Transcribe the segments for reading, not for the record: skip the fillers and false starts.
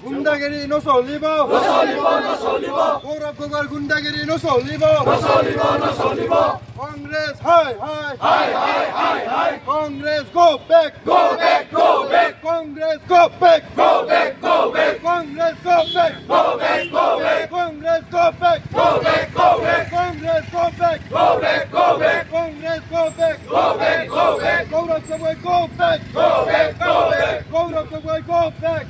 গুন্ডাগিৰি নচলিব গৌৰৱ গগৈৰ গুন্ডাগিৰি নচলিব Congress Congress go back Congress go back Congress go back Congress go back Congress go back Congress go back Gaurav Gogoi go back Gaurav Gogoi go back.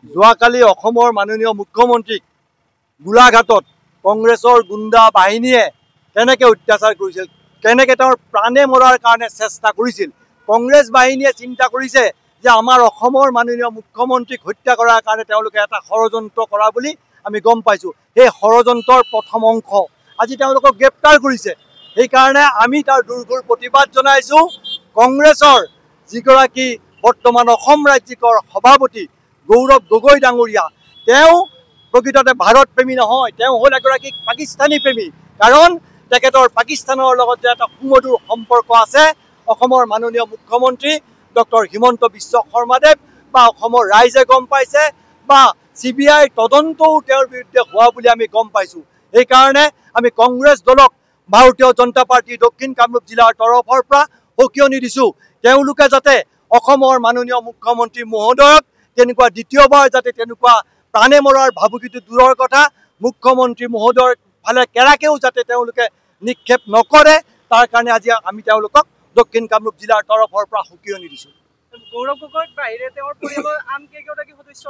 যোৱাকালি অসমৰ মাননীয় মুখ্যমন্ত্ৰীক গোলাঘাটত কংগ্ৰেছৰ গুণ্ডা বাহিনীয়ে কেনেকৈ অত্যাচাৰ কৰিছিল, কেনেকৈ তেওঁৰ প্ৰাণে মৰাৰ কাৰণে চেষ্টা কৰিছিল। কংগ্ৰেছ বাহিনীয়ে চিন্তা কৰিছে যে আমাৰ অসমৰ মাননীয় মুখ্যমন্ত্ৰীক হত্যা কৰাৰ কাৰণে তেওঁলোকে এটা ষড়যন্ত্ৰ কৰা বুলি আমি গম পাইছোঁ। সেই ষড়যন্ত্ৰৰ প্ৰথম অংশ আজি তেওঁলোকক গ্ৰেপ্তাৰ কৰিছে। সেইকাৰণে আমি তাৰ দুৰ্ঘৰ প্ৰতিবাদ জনাইছোঁ। কংগ্ৰেছৰ যিগৰাকী বৰ্তমান অসম ৰাজ্যিকৰ সভাপতি গৌৰৱ গগৈ ডাঙৰীয়া, তেওঁ প্ৰকৃততে ভাৰত প্ৰেমী নহয়, তেওঁ হ'ল এগৰাকী পাকিস্তানী প্ৰেমী। কাৰণ তেখেতৰ পাকিস্তানৰ লগত যে এটা সুমধুৰ সম্পৰ্ক আছে, অসমৰ মাননীয় মুখ্যমন্ত্ৰী ডক্টৰ হিমন্ত বিশ্ব শৰ্মাদেৱ বা অসমৰ ৰাইজে গম পাইছে বা CBI তদন্তও তেওঁৰ বিৰুদ্ধে হোৱা বুলি আমি গম পাইছোঁ। সেইকাৰণে আমি কংগ্ৰেছ দলক ভাৰতীয় জনতা পাৰ্টি দক্ষিণ কামৰূপ জিলাৰ তৰফৰ পৰা সকিয়নি দিছোঁ, তেওঁলোকে যাতে অসমৰ মাননীয় মুখ্যমন্ত্ৰী মহোদয়ক তেনেকুৱা দ্বিতীয়বাৰ যাতে তেনেকুৱা প্ৰাণে মৰাৰ ভাবুকিটো দূৰৰ কথা, মুখ্যমন্ত্ৰী মহোদয়ৰ ফালে কেৰাকেও যাতে তেওঁলোকে নিক্ষেপ নকৰে, তাৰ কাৰণে আজি আমি তেওঁলোকক দক্ষিণ কামৰূপ জিলাৰ তৰফৰ পৰা সকিয়নি দিছোঁ। গৌৰৱ গগৈৰ বাহিৰে তেওঁৰ পৰিয়ালৰ আন কেইগৰাকী সদস্য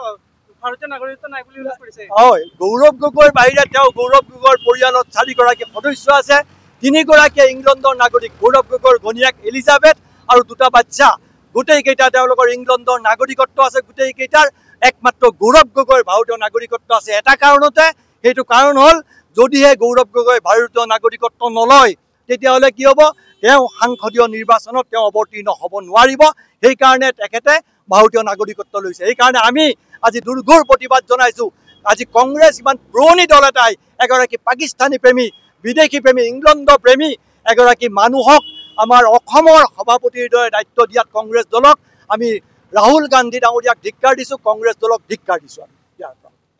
ভাৰতীয় নাগৰিকত্ব নাই বুলি উল্লেখ কৰিছে। হয়, গৌৰৱ গগৈৰ বাহিৰে তেওঁ গৌৰৱ গগৈৰ পৰিয়ালত 4গৰাকী সদস্য আছে। 3গৰাকীয়ে ইংলেণ্ডৰ নাগৰিক, গৌৰৱ গগৈৰ ঘনীয়েক এলিজাবেথ আৰু 2টা বাচ্চা, গোটেইকেইটা তেওঁলোকৰ ইংলেণ্ডৰ নাগৰিকত্ব আছে। গোটেইকেইটাৰ একমাত্ৰ গৌৰৱ গগৈৰ ভাৰতীয় নাগৰিকত্ব আছে এটা কাৰণতে, সেইটো কাৰণ হ'ল যদিহে গৌৰৱ গগৈ ভাৰতীয় নাগৰিকত্ব নলয় তেতিয়াহ'লে কি হ'ব, তেওঁ সাংসদীয় নিৰ্বাচনত তেওঁ অৱতীৰ্ণ হ'ব নোৱাৰিব। সেইকাৰণে তেখেতে ভাৰতীয় নাগৰিকত্ব লৈছে। সেইকাৰণে আমি আজি দুৰ্ঘৰ প্ৰতিবাদ জনাইছোঁ। আজি কংগ্ৰেছ ইমান পুৰণি দল এটাই এগৰাকী পাকিস্তানী প্ৰেমী, বিদেশী প্ৰেমী, ইংলেণ্ড প্ৰেমী এগৰাকী মানুহক আমাৰ অসমৰ সভাপতিৰ দৰে দায়িত্ব দিয়াত কংগ্ৰেছ দলক আমি ৰাহুল গান্ধী ডাঙৰীয়াক ধিক্কাৰ দিছোঁ, কংগ্ৰেছ দলক ধিক্কাৰ দিছোঁ।